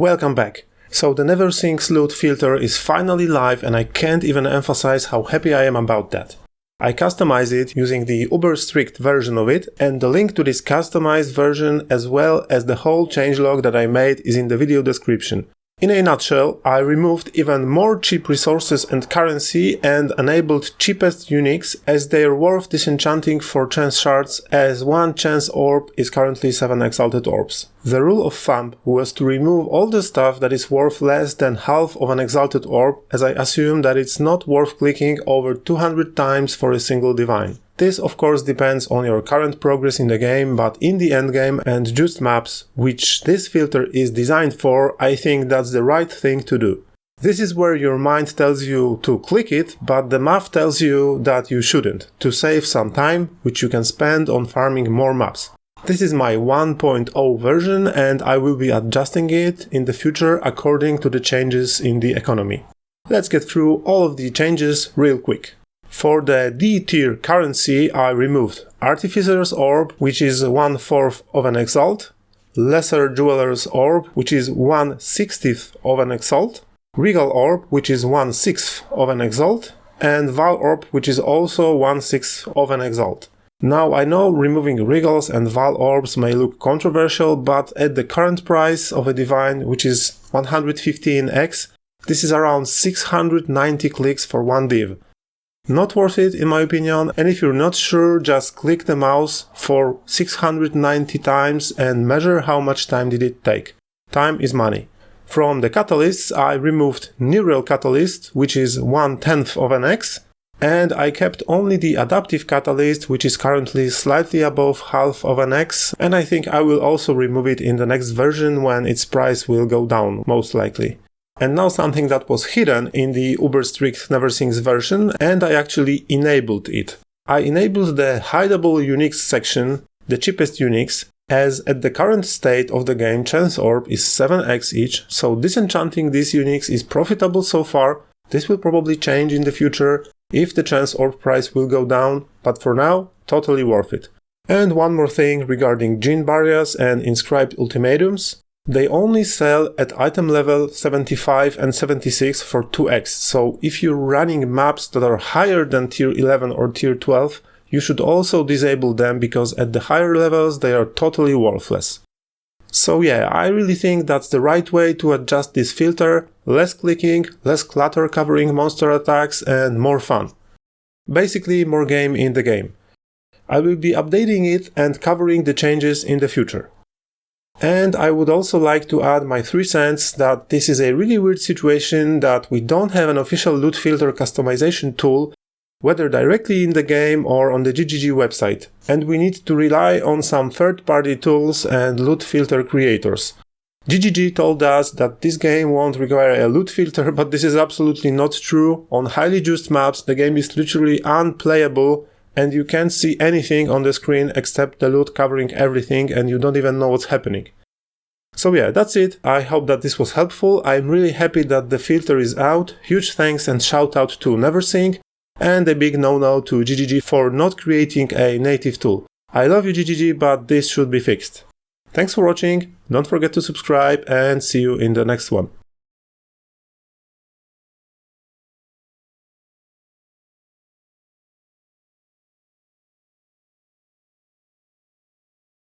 Welcome back. So the Neversink LootFilter is finally live and I can't even emphasize how happy I am about that. I customized it using the uber strict version of it, and the link to this customized version as well as the whole changelog that I made is in the video description. In a nutshell, I removed even more cheap resources and currency and enabled cheapest uniques as they are worth disenchanting for chance shards, as one chance orb is currently 7 exalted orbs. The rule of thumb was to remove all the stuff that is worth less than half of an exalted orb, as I assume that it's not worth clicking over 200 times for a single divine. This of course depends on your current progress in the game, but in the endgame and just maps, which this filter is designed for, I think that's the right thing to do. This is where your mind tells you to click it, but the math tells you that you shouldn't, to save some time, which you can spend on farming more maps. This is my 1.0 version and I will be adjusting it in the future according to the changes in the economy. Let's get through all of the changes real quick. For the D tier currency, I removed Artificer's Orb, which is 1/4 of an exalt, Lesser Jeweler's Orb, which is 1/60th of an exalt, Regal Orb, which is 1/6th of an exalt, and Vaal Orb, which is also 1/6th of an exalt. Now, I know removing Regals and Vaal Orbs may look controversial, but at the current price of a divine, which is 115x, this is around 690 clicks for one div. Not worth it in my opinion, and if you're not sure, just click the mouse for 690 times and measure how much time did it take. Time is money. From the catalysts, I removed Neural Catalyst, which is 1/10th of an X, and I kept only the Adaptive Catalyst, which is currently slightly above half of an X, and I think I will also remove it in the next version when its price will go down, most likely. And now something that was hidden in the uber strict Neversink's version, and I actually enabled it. I enabled the HIDEABLE uniques section, the cheapest uniques, as at the current state of the game chance orb is 7x each, so disenchanting these uniques is profitable so far. This will probably change in the future if the chance orb price will go down, but for now, totally worth it. And one more thing regarding Gene Barriers and Inscribed Ultimatums. They only sell at item level 75 and 76 for 2x, so if you're running maps that are higher than tier 11 or tier 12, you should also disable them because at the higher levels they are totally worthless. So yeah, I really think that's the right way to adjust this filter: less clicking, less clutter covering monster attacks, and more fun. Basically more game in the game. I will be updating it and covering the changes in the future. And I would also like to add my 3 cents that this is a really weird situation that we don't have an official loot filter customization tool, whether directly in the game or on the GGG website, and we need to rely on some third-party tools and loot filter creators. GGG told us that this game won't require a loot filter, but this is absolutely not true. On highly juiced maps, the game is literally unplayable, and you can't see anything on the screen except the loot covering everything, and you don't even know what's happening. So yeah, that's it. I hope that this was helpful. I'm really happy that the filter is out. Huge thanks and shout out to Neversink, and a big no-no to GGG for not creating a native tool. I love you GGG, but this should be fixed. Thanks for watching, don't forget to subscribe, and see you in the next one.